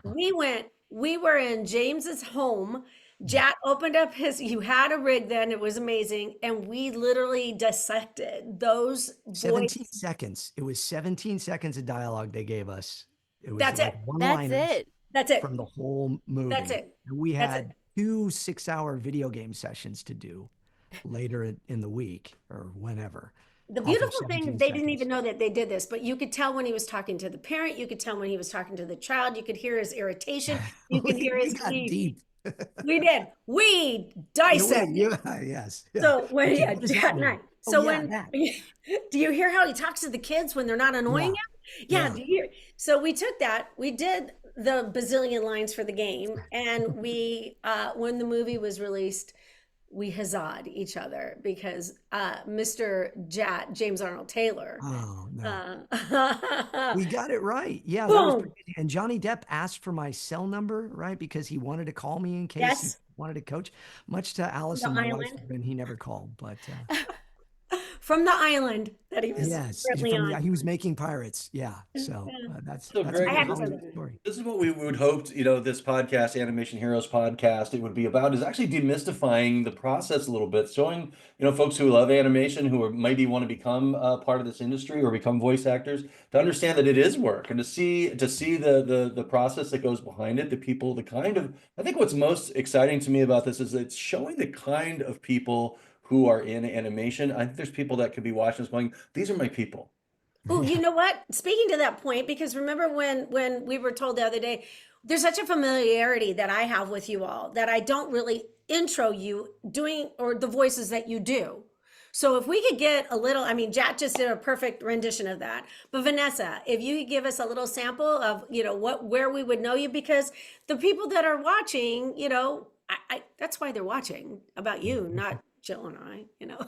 We were in James's home. Jack opened up you had a rig then, it was amazing. And we literally dissected those 17 seconds. It was 17 seconds of dialogue they gave us. It was That's like it. one-liners That's it. from the whole movie. That's it. We had 2 6-hour video game sessions to do later in the week or whenever. The beautiful thing, they didn't even know that they did this, but you could tell when he was talking to the parent, you could tell when he was talking to the child, you could hear his irritation, you could hear his deep. We did. We dissected. Yes. So when that night. So that. Do you hear how he talks to the kids when they're not annoying him? Yeah. Do you hear? So we took that. We did the bazillion lines for the game, and we when the movie was released, we huzzahed each other because Mr. James Arnold Taylor. Oh, no. We got it right. Yeah. Boom. That was pretty, and Johnny Depp asked for my cell number, right? Because he wanted to call me in case he wanted to coach, much to Allison, my wife, and he never called. But from the island that he was on. He was making pirates. Yeah. So that's Greg, a story. This is what we would hope, this podcast, Animation Heroes podcast, it would be about, is actually demystifying the process a little bit, showing, folks who love animation, who maybe want to become part of this industry or become voice actors, to understand that it is work, and to see the process that goes behind it, I think what's most exciting to me about this is it's showing the kind of people who are in animation. I think there's people that could be watching this going, these are my people. Oh, you know what? Speaking to that point, because remember when we were told the other day, there's such a familiarity that I have with you all that I don't really intro you doing or the voices that you do. So if we could get a little, I mean, Jack just did a perfect rendition of that. But Vanessa, if you could give us a little sample of, where we would know you, because the people that are watching, that's why they're watching about you, not Jill and I.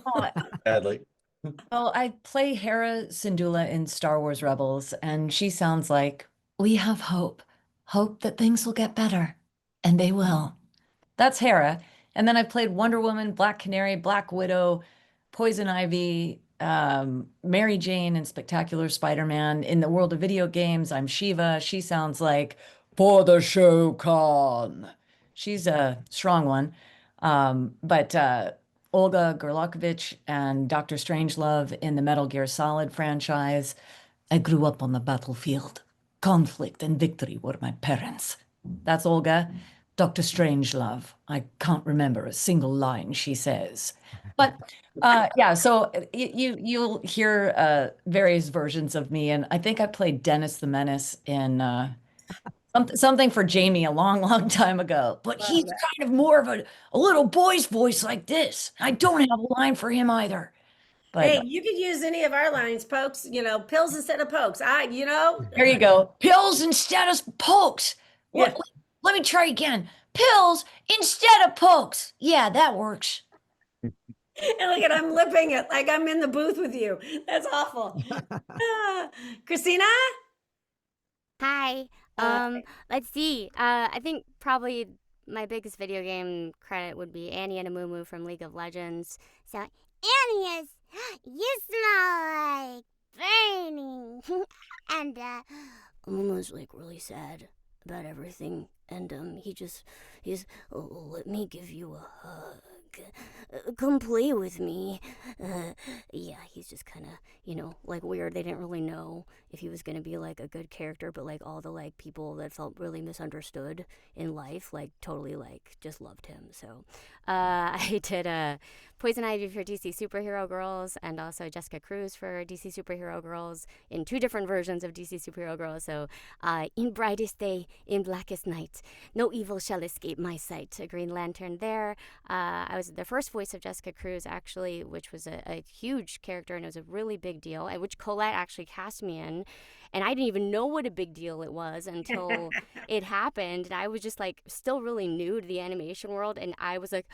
Oh, Badly. well, I play Hera Syndulla in Star Wars Rebels, and she sounds like, we have hope, hope that things will get better, and they will. That's Hera. And then I played Wonder Woman, Black Canary, Black Widow, Poison Ivy, Mary Jane, and Spectacular Spider-Man. In the world of video games, I'm Shiva. She sounds like, for the Shokan. She's a strong one. But Olga Gerlakovich and Dr. Strangelove in the Metal Gear Solid franchise. I grew up on the battlefield. Conflict and victory were my parents. That's Olga. Dr. Strangelove. I can't remember a single line she says. But yeah, so you'll hear various versions of me, and I think I played Dennis the Menace in something for Jamie a long, long time ago. But he's kind of more of a little boy's voice like this. I don't have a line for him either. But Hey, you could use any of our lines, pokes, pills instead of pokes. there you go. Pills instead of pokes. Yeah. Let me try again. Pills instead of pokes. Yeah, that works. And look at, I'm lipping it like I'm in the booth with you. That's awful. Christina? Hi. Let's see. I think probably my biggest video game credit would be Annie and Amumu from League of Legends. So, Annie, you smell like burning. And, Amumu's like really sad about everything, and he's let me give you a hug. Come play with me. Yeah, he's just kind of, like weird. They didn't really know if he was going to be like a good character, but like all the like people that felt really misunderstood in life, like totally like just loved him. So I did Poison Ivy for DC Superhero Girls, and also Jessica Cruz for DC Superhero Girls in 2 different versions of DC Superhero Girls. So in brightest day, in blackest night, no evil shall escape my sight. A Green Lantern there. I was the first voice of Jessica Cruz, actually, which was a huge character, and it was a really big deal, and which Collette actually cast me in. And I didn't even know what a big deal it was until it happened. And I was just like still really new to the animation world. And I was like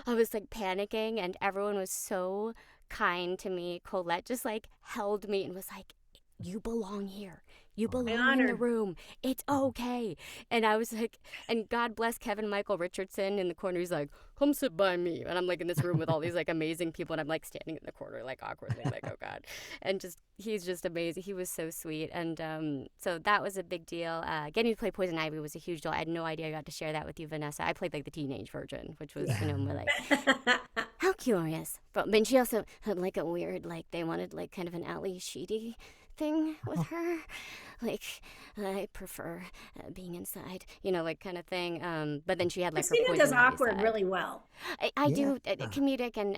panicking, and everyone was so kind to me. Collette just like held me and was like, you belong here. You belong in the room. It's okay. And I was like, and God bless Kevin Michael Richardson in the corner. He's like, come sit by me. And I'm like in this room with all these like amazing people. And I'm like standing in the corner, like awkwardly, like, oh God. And he's just amazing. He was so sweet. And so that was a big deal. Getting to play Poison Ivy was a huge deal. I had no idea I got to share that with you, Vanessa. I played like the teenage version, which was, more like, how curious. But then she also had like a weird, like they wanted like kind of an Ali Sheedy thing with her, like I prefer being inside, like kind of thing. But then she had like Christina her does poison awkward side. really well. I do comedic and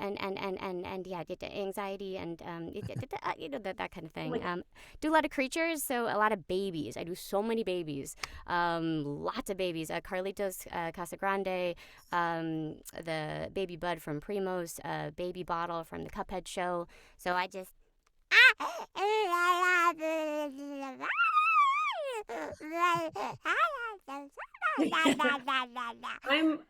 yeah, anxiety and that kind of thing. Do a lot of creatures, so a lot of babies. I do so many babies, lots of babies. Carlitos Casagrande, the baby Bud from Primos, baby Bottle from the Cuphead show. So I just.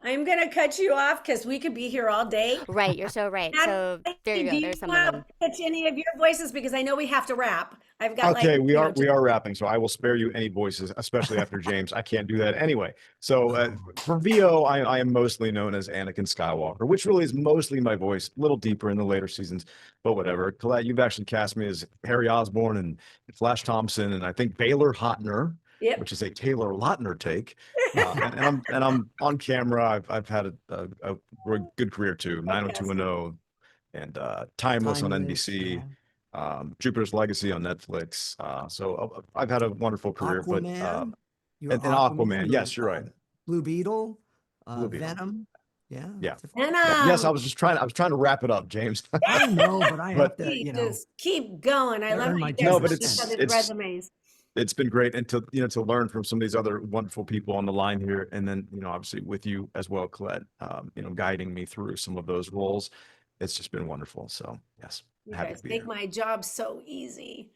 I'm gonna cut you off because we could be here all day. Right, you're so right. So there you go. There's some of them. Pitch any of your voices because I know we have to wrap. I've got okay, we are wrapping, so I will spare you any voices, especially after James. I can't do that anyway. So for VO, I am mostly known as Anakin Skywalker, which really is mostly my voice, a little deeper in the later seasons, but whatever. Collette, you've actually cast me as Harry Osborn and Flash Thompson, and I think Baylor Hotner. Yep. Which is a Taylor Lautner take, and I'm on camera. I've had a good career too. 90210 and Timeless on NBC, Jupiter's Legacy on Netflix. So I've had a wonderful career. Aquaman. But and Aquaman, yes, you're right. Blue Beetle, Blue Beetle. Venom. Yeah. Yeah. And Yeah. Yes, I was trying to wrap it up, James. I know, but I have But to, you just keep going. I love earn how my you guys no, but love each 10%. other's resumes. it's been great, and to to learn from some of these other wonderful people on the line here, and then obviously with you as well, Colette, guiding me through some of those roles. It's just been wonderful. So yes, You happy guys to be make here. my job so easy.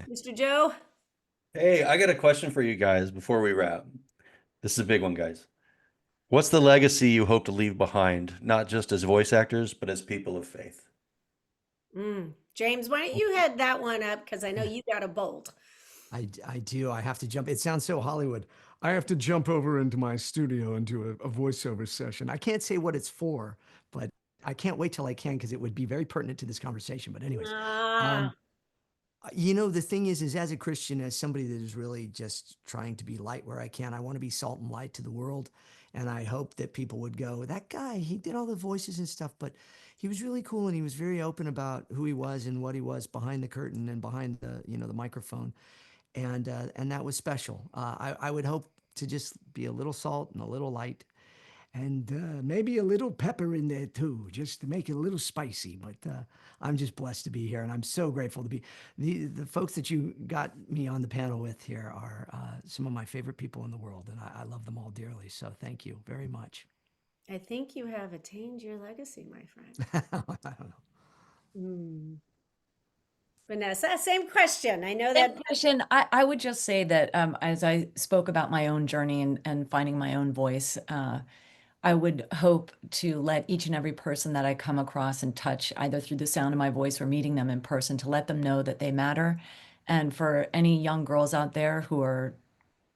Mr. Joe? Hey, I got a question for you guys before we wrap. This is a big one, guys. What's the legacy you hope to leave behind, not just as voice actors, but as people of faith? James, why don't you head that one up? Because I know you got a bolt. I do. I have to jump. It sounds so Hollywood. I have to jump over into my studio and do a voiceover session. I can't say what it's for, but I can't wait till I can because it would be very pertinent to this conversation. But anyways, Ah, the thing is as a Christian, as somebody that is really just trying to be light where I can, I want to be salt and light to the world. And I hope that people would go, that guy, he did all the voices and stuff, but he was really cool and he was very open about who he was and what he was behind the curtain and behind the microphone. And that was special. I would hope to just be a little salt and a little light, and maybe a little pepper in there too, just to make it a little spicy. But I'm just blessed to be here, and I'm so grateful to be. The folks that you got me on the panel with here are some of my favorite people in the world, and I love them all dearly. So thank you very much. I think you have attained your legacy, my friend. I don't know. Vanessa, same question. I know Same that. question. I would just say that as I spoke about my own journey and finding my own voice, I would hope to let each and every person that I come across and touch, either through the sound of my voice or meeting them in person, to let them know that they matter. And for any young girls out there who are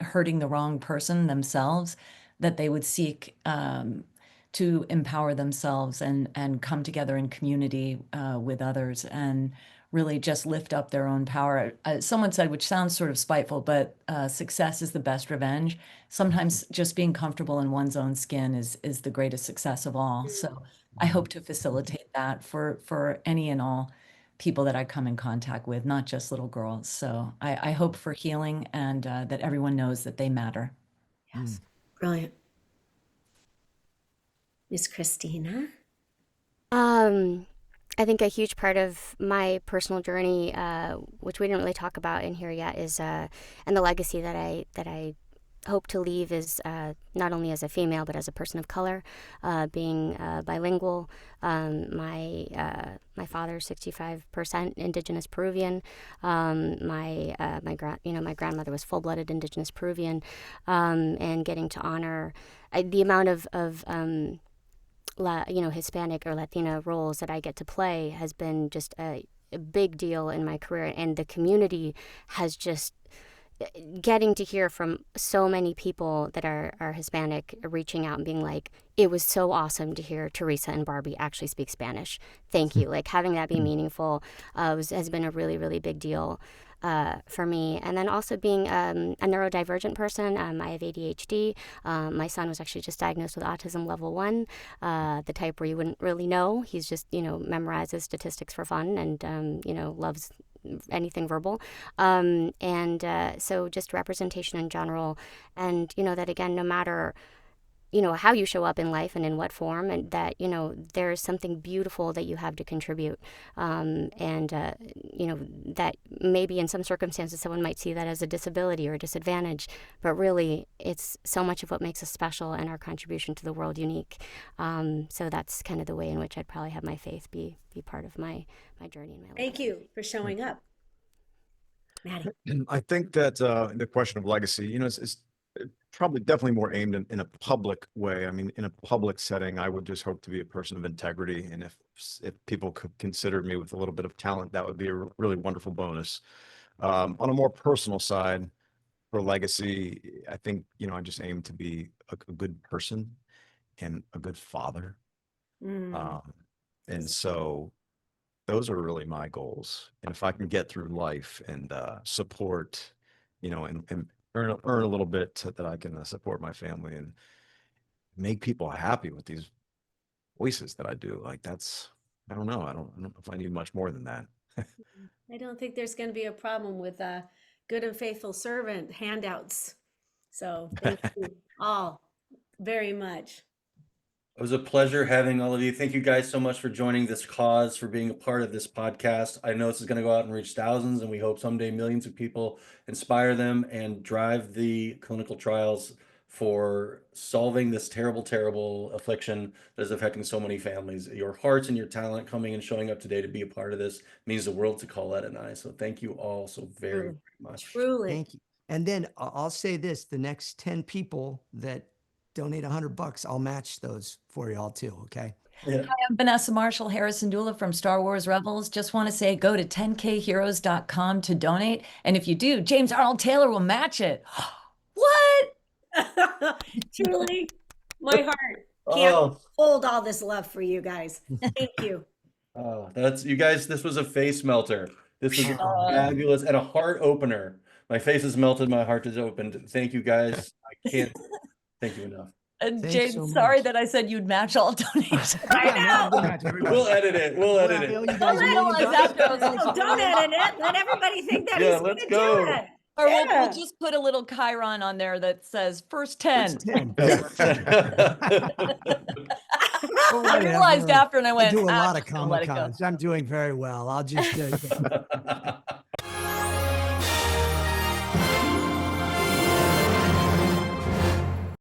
hurting the wrong person themselves, that they would seek to empower themselves and come together in community with others and really just lift up their own power. Someone said, which sounds sort of spiteful, but success is the best revenge. Sometimes just being comfortable in one's own skin is the greatest success of all. So I hope to facilitate that for any and all people that I come in contact with, not just little girls. So I hope for healing and that everyone knows that they matter. Yes, brilliant. Miss Christina? I think a huge part of my personal journey, which we didn't really talk about in here yet, is and the legacy that I hope to leave is not only as a female but as a person of color, being bilingual. My father's 65% Indigenous Peruvian. My grandmother was full-blooded Indigenous Peruvian, and getting to honor the amount of Hispanic or Latina roles that I get to play has been just a big deal in my career, and the community has just getting to hear from so many people that are Hispanic reaching out and being like, it was so awesome to hear Teresa and Barbie actually speak Spanish. Thank you. Like having that be meaningful has been a really, really big deal for me. And then also being a neurodivergent person, I have ADHD. My son was actually just diagnosed with autism level 1, the type where you wouldn't really know. He's just, memorizes statistics for fun and, loves anything verbal. So just representation in general. And, that again, no matter how you show up in life and in what form, and that, there's something beautiful that you have to contribute. That maybe in some circumstances someone might see that as a disability or a disadvantage, but really it's so much of what makes us special and our contribution to the world unique. So that's kind of the way in which I'd probably have my faith be part of my journey in my life. Thank you for showing up. Maddie? I think that the question of legacy, it's probably definitely more aimed in a public way. I mean, in a public setting, I would just hope to be a person of integrity. And if people could consider me with a little bit of talent, that would be a really wonderful bonus. On a more personal side, for legacy, I think, I just aim to be a good person and a good father. And so those are really my goals. And if I can get through life and support, and earn a little bit so that I can support my family and make people happy with these voices that I do. Like I don't know. I don't know if I need much more than that. I don't think there's going to be a problem with good and faithful servant handouts. So thank you all very much. It was a pleasure having all of you. Thank you guys so much for joining this cause, for being a part of this podcast. I know this is going to go out and reach thousands, and we hope someday millions of people, inspire them, and drive the clinical trials for solving this terrible, terrible affliction that is affecting so many families. Your hearts and your talent coming and showing up today to be a part of this means the world to Collette and I. So thank you all so very, very much. Truly. Thank you. And then I'll say this, the next 10 people that donate $100, I'll match those for y'all too. Okay. Yeah. Hi, I'm Vanessa Marshall Harrison Dula from Star Wars Rebels. Just want to say go to 10kheroes.com to donate. And if you do, James Arnold Taylor will match it. What? Truly, my heart can't Oh. hold all this love for you guys. Thank you. Oh, that's you guys. This was a face melter. This was fabulous and a heart opener. My face is melted. My heart is opened. Thank you guys. I can't thank you enough. And Thanks James, so sorry much. that I said you'd match all donations. I know. We'll edit it. We'll edit Well, it. you guys I realized $1 million. after I was like, No, don't edit it. Let everybody think that Yeah, he's let's gonna do go. it. Or Yeah. we'll just put a little chyron on there that says first 10. 10. I realized after and I I went, do a lot of just gonna let it go. Comic-Cons. I'm doing very well. I'll just